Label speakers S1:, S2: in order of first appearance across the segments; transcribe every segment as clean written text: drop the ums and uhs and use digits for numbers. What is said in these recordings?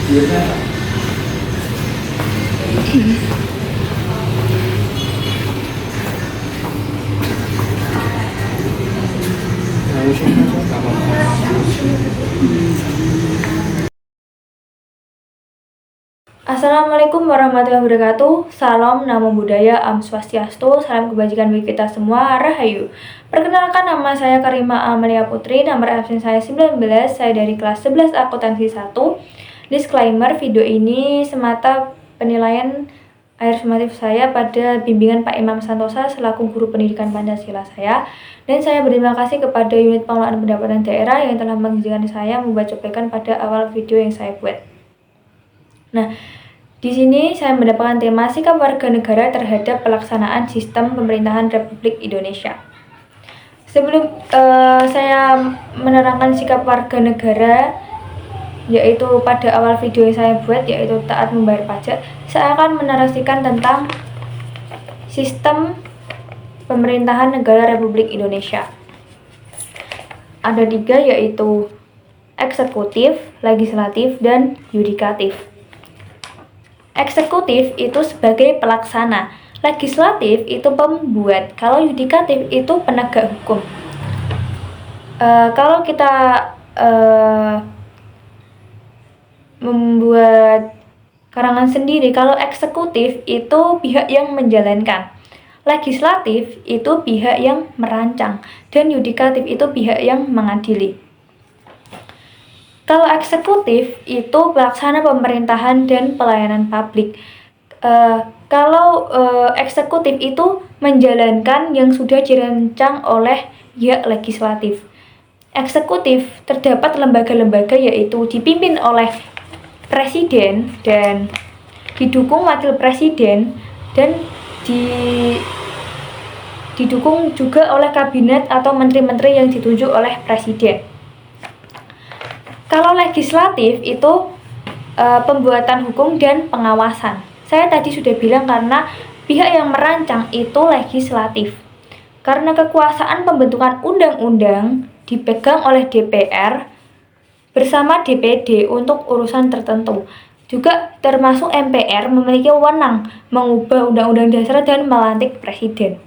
S1: Assalamualaikum warahmatullahi wabarakatuh. Salam, namo buddhaya, Am Swastiastu, salam kebajikan bagi kita semua, Rahayu. Perkenalkan, nama saya Karima Amalia Putri, nomor absen saya 19, saya dari kelas 11 akuntansi 1. Disclaimer, video ini semata penilaian akhir sumatif saya pada bimbingan Pak Imam Santosa selaku guru pendidikan Pancasila saya. Dan saya berterima kasih kepada unit pengelolaan pendapatan daerah yang telah mengizinkan saya membuat cuplikan pada awal video yang saya buat. Nah, di sini saya mendapatkan tema sikap warga negara terhadap pelaksanaan sistem pemerintahan Republik Indonesia. Sebelum saya menerangkan sikap warga negara, yaitu pada awal video yang saya buat, yaitu taat membayar pajak, saya akan menarasikan tentang sistem pemerintahan negara Republik Indonesia. Ada 3, yaitu eksekutif, legislatif, dan yudikatif. Eksekutif itu sebagai pelaksana, legislatif itu pembuat, kalau yudikatif itu penegak hukum. Kalau kita membuat karangan sendiri, kalau eksekutif itu pihak yang menjalankan, legislatif itu pihak yang merancang, dan yudikatif itu pihak yang mengadili. Kalau eksekutif itu pelaksana pemerintahan dan pelayanan publik. Kalau eksekutif itu menjalankan yang sudah dirancang oleh pihak legislatif. Eksekutif terdapat lembaga-lembaga yaitu dipimpin oleh presiden dan didukung wakil presiden dan didukung juga oleh kabinet atau menteri-menteri yang ditunjuk oleh presiden. Kalau legislatif itu pembuatan hukum dan pengawasan. Saya tadi sudah bilang karena pihak yang merancang itu legislatif. Karena kekuasaan pembentukan undang-undang dipegang oleh DPR bersama DPD untuk urusan tertentu. Juga termasuk MPR memiliki wewenang mengubah undang-undang dasar dan melantik presiden.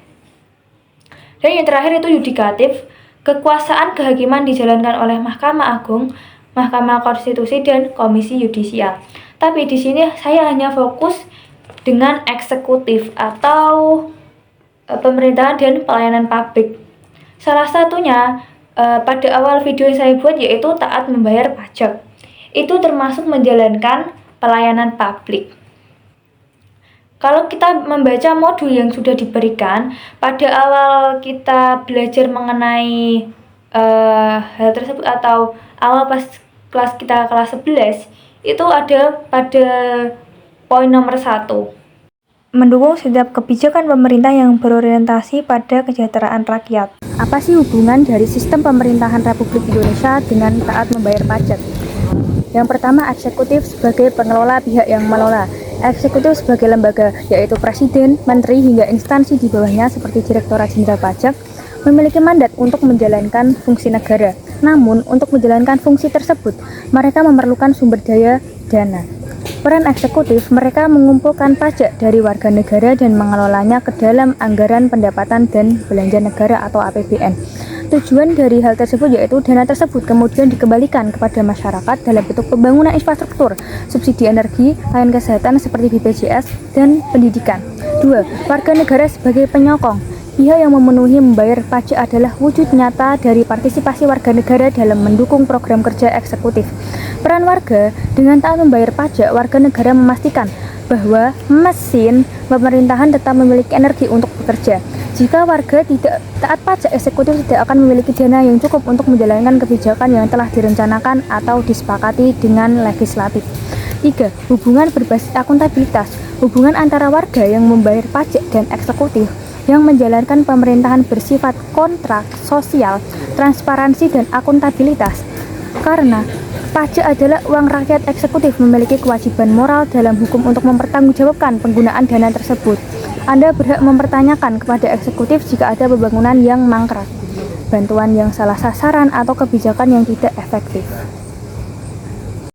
S1: Dan yang terakhir itu yudikatif, kekuasaan kehakiman dijalankan oleh Mahkamah Agung, Mahkamah Konstitusi, dan Komisi Yudisial. Tapi di sini saya hanya fokus dengan eksekutif atau pemerintahan dan pelayanan publik. Salah satunya pada awal video yang saya buat yaitu taat membayar pajak. Itu termasuk menjalankan pelayanan publik. Kalau kita membaca modul yang sudah diberikan, pada awal kita belajar mengenai hal tersebut atau awal pas kelas kita kelas 11 itu ada pada poin nomor 1, mendukung setiap kebijakan pemerintah yang berorientasi pada kesejahteraan rakyat. Apa sih hubungan dari sistem pemerintahan Republik Indonesia dengan taat membayar pajak? Yang pertama, eksekutif sebagai pengelola pihak yang mengelola. Eksekutif sebagai lembaga, yaitu presiden, menteri, hingga instansi di bawahnya seperti Direktorat Jenderal Pajak, memiliki mandat untuk menjalankan fungsi negara. Namun, untuk menjalankan fungsi tersebut, mereka memerlukan sumber daya dana. Peran eksekutif, mereka mengumpulkan pajak dari warga negara dan mengelolanya ke dalam anggaran pendapatan dan belanja negara atau APBN. Tujuan dari hal tersebut yaitu dana tersebut kemudian dikembalikan kepada masyarakat dalam bentuk pembangunan infrastruktur, subsidi energi, layanan kesehatan seperti BPJS, dan pendidikan. 2. Warga negara sebagai penyokong. Pihak yang memenuhi membayar pajak adalah wujud nyata dari partisipasi warga negara dalam mendukung program kerja eksekutif. Peran warga, dengan taat membayar pajak, warga negara memastikan bahwa mesin pemerintahan tetap memiliki energi untuk bekerja. Jika warga tidak taat pajak, eksekutif tidak akan memiliki dana yang cukup untuk menjalankan kebijakan yang telah direncanakan atau disepakati dengan legislatif. 3. Hubungan berbasis akuntabilitas. Hubungan antara warga yang membayar pajak dan eksekutif yang menjalankan pemerintahan bersifat kontrak sosial, transparansi, dan akuntabilitas. Karena pajak adalah uang rakyat, eksekutif memiliki kewajiban moral dalam hukum untuk mempertanggungjawabkan penggunaan dana tersebut. Anda berhak mempertanyakan kepada eksekutif jika ada pembangunan yang mangkrak, bantuan yang salah sasaran, atau kebijakan yang tidak efektif.